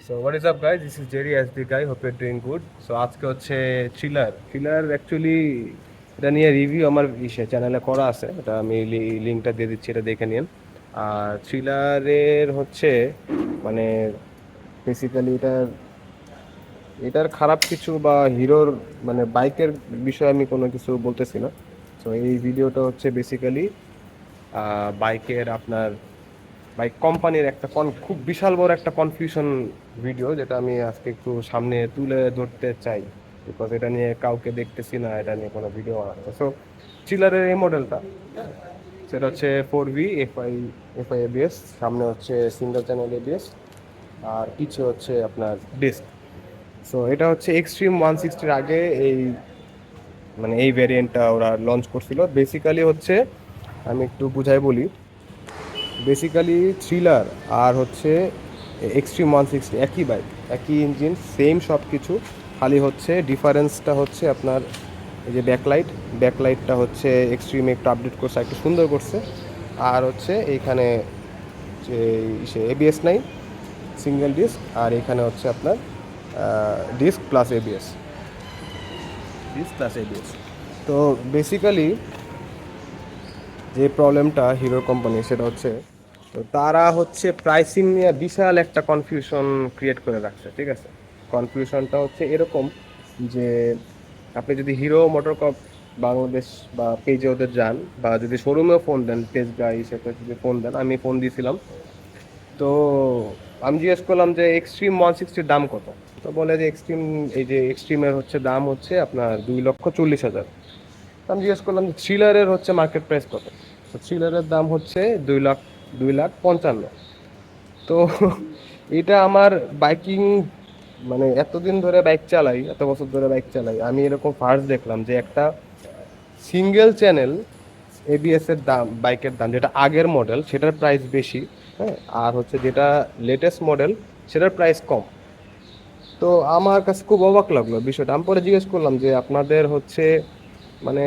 So what is up guys, this is Jerry as the guy, hope you're doing good. So আজকে হচ্ছে thriller actually এটা নিয়ে review আমার চ্যানেলে করা আছে, এটা আমি লিঙ্কটা দিয়ে দিচ্ছি, এটা দেখে নিন। আর থ্রিলারের হচ্ছে মানে বেসিক্যালি এটার খারাপ কিছু বা হিরোর মানে বাইকের বিষয়ে আমি কোনো কিছু বলতেছি না। তো এই ভিডিওটা হচ্ছে বেসিক্যালি বাইকের আপনার বাইক কোম্পানির একটা খুব বিশাল বড় একটা কনফিউশন ভিডিও, যেটা আমি আজকে একটু সামনে তুলে ধরতে চাই, বিকজ এটা নিয়ে কাউকে দেখতেছি না এটা নিয়ে কোনো ভিডিও বানাচ্ছে। সো চিলারের এই মডেলটা, সেটা হচ্ছে 4V এফআই এবিএস, সামনে হচ্ছে সিঙ্গেল চ্যানেল এবিএস, আর পিছে হচ্ছে আপনার ডিস্ক। সো এটা হচ্ছে এক্সট্রিম 160-র আগে এই ভ্যারিয়েন্টটা ওরা লঞ্চ করছিল। বেসিক্যালি হচ্ছে আমি একটু বুঝাই বলি, বেসিক্যালি থ্রিলার আর হচ্ছে এক্সট্রিম 160 একই বাইক, একই ইঞ্জিন, সেম সব কিছু, খালি হচ্ছে ডিফারেন্সটা হচ্ছে আপনার এই যে ব্যাকলাইটটা হচ্ছে এক্সট্রিমে একটু আপডেট করছে, একটু সুন্দর করছে। আর হচ্ছে এইখানে যে এবিএস নাই, সিঙ্গেল ডিস্ক, আর এখানে হচ্ছে আপনার ডিস্ক প্লাস এবিএস। তো বেসিক্যালি যে প্রবলেমটা হিরো কোম্পানি, সেটা হচ্ছে তো তারা হচ্ছে প্রাইসিং নিয়ে বিশাল একটা কনফিউশন ক্রিয়েট করে রাখছে, ঠিক আছে। কনফিউশনটা হচ্ছে এরকম যে আপনি যদি হিরো মোটরকপ বাংলাদেশ বা পেজে ওদের যান, বা যদি শোরুমেও ফোন দেন, টেস্ট গাই হিসেবে যদি ফোন দেন, আমি ফোন দিয়েছিলাম, তো আমি জিজ্ঞেস করলাম যে এক্সট্রিম 160-র দাম কত। তো বলে যে এক্সট্রিমের হচ্ছে দাম হচ্ছে আপনার 2,40,000। আমি জিজ্ঞেস করলাম যে থ্রিলারের হচ্ছে মার্কেট প্রাইস কত। তো থ্রিলারের দাম হচ্ছে 2,55,000। তো এটা আমার বাইকিং মানে এতদিন ধরে বাইক চালাই, এত বছর ধরে বাইক চালাই, আমি এরকম ফার্স্ট দেখলাম যে একটা সিঙ্গেল চ্যানেল এবিএস এর দাম, বাইকের দাম যেটা আগের মডেল সেটার প্রাইস বেশি, হ্যাঁ, আর হচ্ছে যেটা লেটেস্ট মডেল সেটার প্রাইস কম। তো আমার কাছে খুব অবাক লাগলো বিষয়টা। আমি পরে জিজ্ঞেস করলাম যে আপনাদের হচ্ছে মানে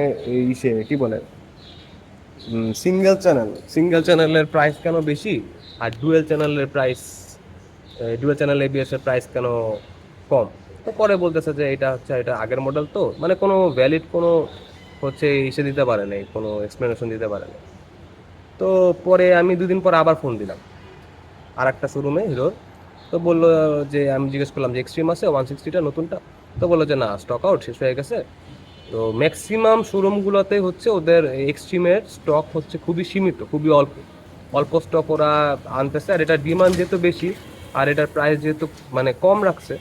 কি বলে সিঙ্গেল চ্যানেলের প্রাইস কেন বেশি, আর ডুয়েল চ্যানেল এবিএস এর প্রাইস কেন কম। তো পরে বলতেছে যে এটা আগের মডেল, তো মানে কোনো ভ্যালিড কোনো হচ্ছে দিতে পারে নাই, কোনো এক্সপ্লেনেশন দিতে পারে নাই। তো পরে আমি 2 দিন পর আবার ফোন দিলাম আর একটা শোরুমে হিরোর। তো বললো যে, আমি জিজ্ঞেস করলাম যে এক্সট্রিম আছে 160টা নতুনটা, তো বললো যে না, স্টক আউট, শেষ হয়ে গেছে। তো ম্যাক্সিমাম শোরুমগুলোতে হচ্ছে ওদের এক্সট্রিমের স্টক হচ্ছে খুবই সীমিত, খুবই অল্প অল্প স্টক ওরা আনতেছে। আর এটার ডিমান্ড যেহেতু বেশি, আর এটার প্রাইস যেহেতু মানে কম রাখছে,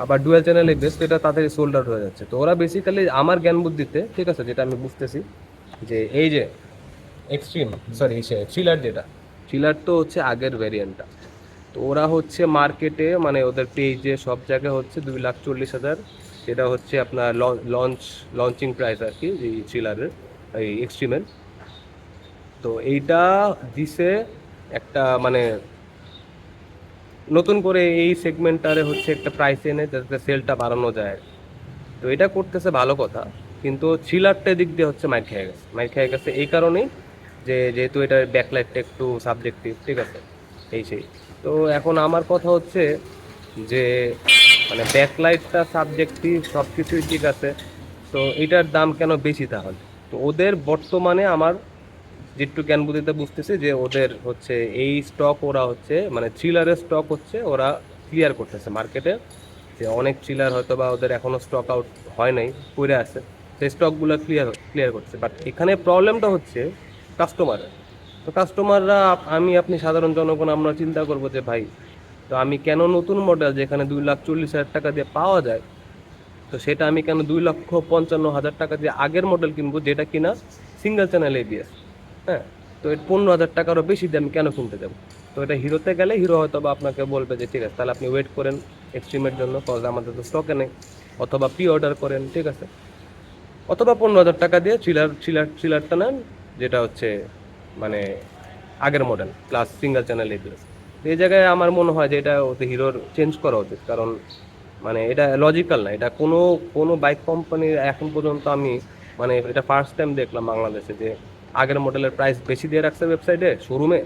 আবার ডুয়েল চ্যানেল বেস্ট, এটা তাদের সোল্ড আউট হয়ে যাচ্ছে। তো ওরা বেসিক্যালি আমার জ্ঞান বুদ্ধিতে, ঠিক আছে, যেটা আমি বুঝতেছি যে এই যে এক্সট্রিম সরি থ্রিলার তো হচ্ছে আগের ভ্যারিয়েন্টটা। তো ওরা হচ্ছে মার্কেটে মানে ওদের পেজে সব জায়গায় হচ্ছে 2,40,000, যেটা হচ্ছে আপনার লঞ্চিং প্রাইস আর কি এই থ্রিলারের, এই এক্সট্রিমের। তো এইটা দিছে একটা মানে নতুন করে এই সেগমেন্টারে হচ্ছে একটা প্রাইস এনে যাতে সেলটা বাড়ানো যায়। তো এটা করতেছে ভালো কথা, কিন্তু থ্রিলারটা দিক দিয়ে হচ্ছে মাইর খেয়ে গেছে এই কারণেই যে যেহেতু এটার ব্যাকলাইটটা একটু সাবজেক্টিভ, ঠিক আছে, সেই। তো এখন আমার কথা হচ্ছে যে মানে ব্যাকলাইটটা সাবজেক্টিভ, সব কিছুই ঠিক আছে, তো এটার দাম কেন বেশি তাহলে? তো ওদের বর্তমানে আমার যেটুকু জ্ঞান বুদ্ধিতে বুঝতেছি যে ওদের হচ্ছে এই স্টক ওরা হচ্ছে মানে থ্রিলারের স্টক হচ্ছে ওরা ক্লিয়ার করতেছে মার্কেটে, যে অনেক থ্রিলার হয়তো বা ওদের এখনো স্টক আউট হয় নাই, পড়ে আছে, সেই স্টকগুলো ক্লিয়ার করছে। বাট এখানে প্রবলেমটা হচ্ছে কাস্টমারের। তো কাস্টমাররা, আমি আপনি সাধারণ জনগণ, আমরা চিন্তা করবো যে ভাই, তো আমি কেন নতুন মডেল যেখানে 2,40,000 টাকা দিয়ে পাওয়া যায়, তো সেটা আমি কেন 2,55,000 টাকা দিয়ে আগের মডেল কিনবো, যেটা কিনা সিঙ্গেল চ্যানেল এবিএস, হ্যাঁ। তো এর 15,000 টাকারও বেশি দিয়ে আমি কেন কিনতে যাবো? তো এটা হিরোতে গেলে হিরো হয়তো বা আপনাকে বলবে যে ঠিক আছে, তাহলে আপনি ওয়েট করেন এক্সট্রিমের জন্য, কজ আমাদের তো স্টকে নেই, অথবা প্রি অর্ডার করেন, ঠিক আছে, অথবা 15,000 টাকা দিয়ে থ্রিলারটা নেন, যেটা হচ্ছে মানে আগের model plus single channel ABS. এই জায়গায় আমার মনে হয় যে এটা ওদের হিরোর চেঞ্জ করা উচিত, কারণ মানে এটা লজিক্যাল না। এটা কোনো কোনো বাইক কোম্পানির এখন পর্যন্ত আমি মানে এটা ফার্স্ট টাইম দেখলাম বাংলাদেশে যে আগের মডেলের প্রাইস বেশি দিয়ে রাখছে ওয়েবসাইটে, শোরুমে,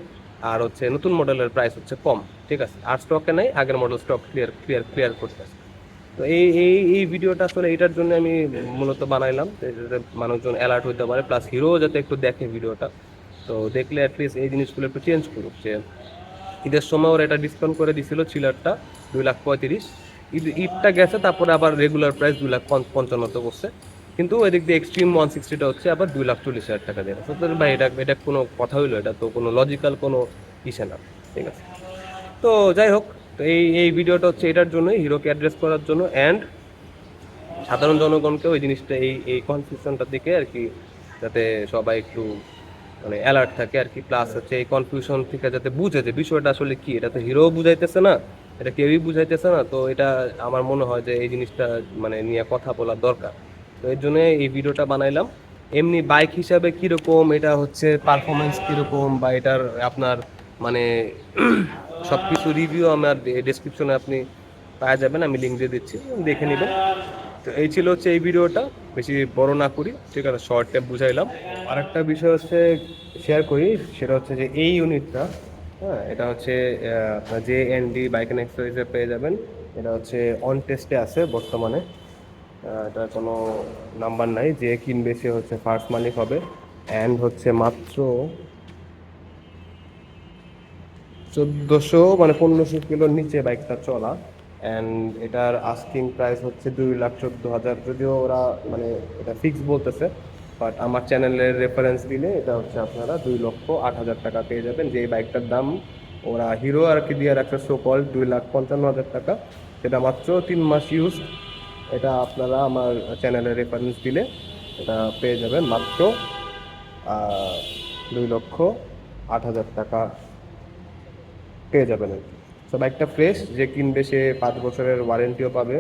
আর হচ্ছে নতুন মডেলের প্রাইস হচ্ছে কম। ঠিক আছে, আর স্টকে নাই, আগের মডেল স্টক ক্লিয়ার করতেছে। তো এই ভিডিওটা আসলে এটার জন্য আমি মূলত বানাইলাম, যাতে মানুষজন অ্যালার্ট হতে পারে, প্লাস হিরো যাতে একটু দেখে ভিডিওটা। তো দেখলে অ্যাটলিস্ট এই জিনিসগুলো একটু চেঞ্জ করুক, যে ঈদের সময় ওরা এটা ডিসকাউন্ট করে দিছিল চিলারটা 2,35,000। ঈদটা গেছে, তারপরে আবার রেগুলার প্রাইস 2,55,000 করছে, কিন্তু এদিক দিয়ে এক্সট্রিম 160টা হচ্ছে আবার 2,40,000 টাকা দেবে। তো ভাই এটা এটা কোনো কথা হইলো? এটা তো কোনো লজিক্যাল কোনো ইসে না, ঠিক আছে। তো যাই হোক, তো এই ভিডিওটা হচ্ছে এটার জন্যই, হিরোকে অ্যাড্রেস করার জন্য, অ্যান্ড সাধারণ জনগণকে ওই জিনিসটা এই কনফিউশনটার দিকে আর কি, যাতে সবাই একটু মানে অ্যালার্ট থাকে আর কি। প্লাস হচ্ছে এই কনফিউশন থেকে যাতে বুঝে যে বিষয়টা আসলে কি, এটা তো হিরো বুঝাইতেছে না, এটা কেউই বুঝাইতেছে না। তো এটা আমার মনে হয় যে এই জিনিসটা মানে নিয়ে কথা বলার দরকার। তো এর জন্য এই ভিডিওটা বানাইলাম। এমনি বাইক হিসাবে কীরকম, এটা হচ্ছে পারফরমেন্স কীরকম, বা এটার আপনার মানে সব কিছু রিভিউ আমার ডেসক্রিপশনে আপনি পাওয়া যাবেন, আমি লিঙ্ক দিয়ে দিচ্ছি, দেখে নেবেন। তো এই ছিল হচ্ছে এই ভিডিওটা, বেশি বড় না করি, ঠিক আছে, শর্ট টাইম বুঝাইলাম। আরেকটা বিষয় হচ্ছে শেয়ার করি, সেটা হচ্ছে যে এই ইউনিটটা, হ্যাঁ, এটা হচ্ছে আপনার JND বাইক অ্যান্ড অ্যাক্সেসরিজে পেয়ে যাবেন। এটা হচ্ছে অন টেস্টে আছে বর্তমানে, এটা কোনো নাম্বার নাই, যে কিনবে সে হচ্ছে ফার্স্ট মালিক হবে। অ্যান্ড হচ্ছে মাত্র 1400 মানে 1500 কিলোর নিচে বাইকটা চলা। অ্যান্ড এটার আস্কিং প্রাইস হচ্ছে 2,14,000, যদিও ওরা মানে এটা ফিক্স বলতেছে, বাট আমার চ্যানেলের রেফারেন্স দিলে এটা হচ্ছে আপনারা 2,08,000 টাকা পেয়ে যাবেন। যে এই বাইকটার দাম ওরা হিরো আর কি দিয়ে রাখছে সো কল 2,55,000 টাকা, সেটা মাত্র 3 মাস ইউজ। এটা আপনারা আমার চ্যানেলের রেফারেন্স দিলে এটা পেয়ে যাবেন মাত্র 2,08,000 টাকা পেয়ে যাবেন আর কি। সো বাইকটা ফ্রেশ, যে কিনবে সে 5 বছরের ওয়ারেন্টিও পাবে,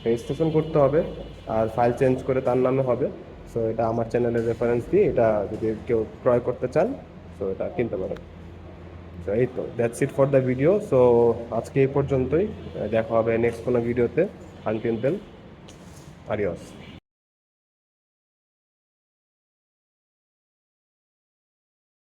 রেজিস্ট্রেশন করতে হবে, আর ফাইল চেঞ্জ করে তার নামে হবে। সো এটা আমার চ্যানেলের রেফারেন্স দিয়ে এটা যদি কেউ ক্রয় করতে চান, সো এটা কিনতে পারেন। তো এই তো that's it for the video. So আজকে এই পর্যন্তই, দেখা হবে নেক্সট কোনো ভিডিওতে। Until then, আডিওস।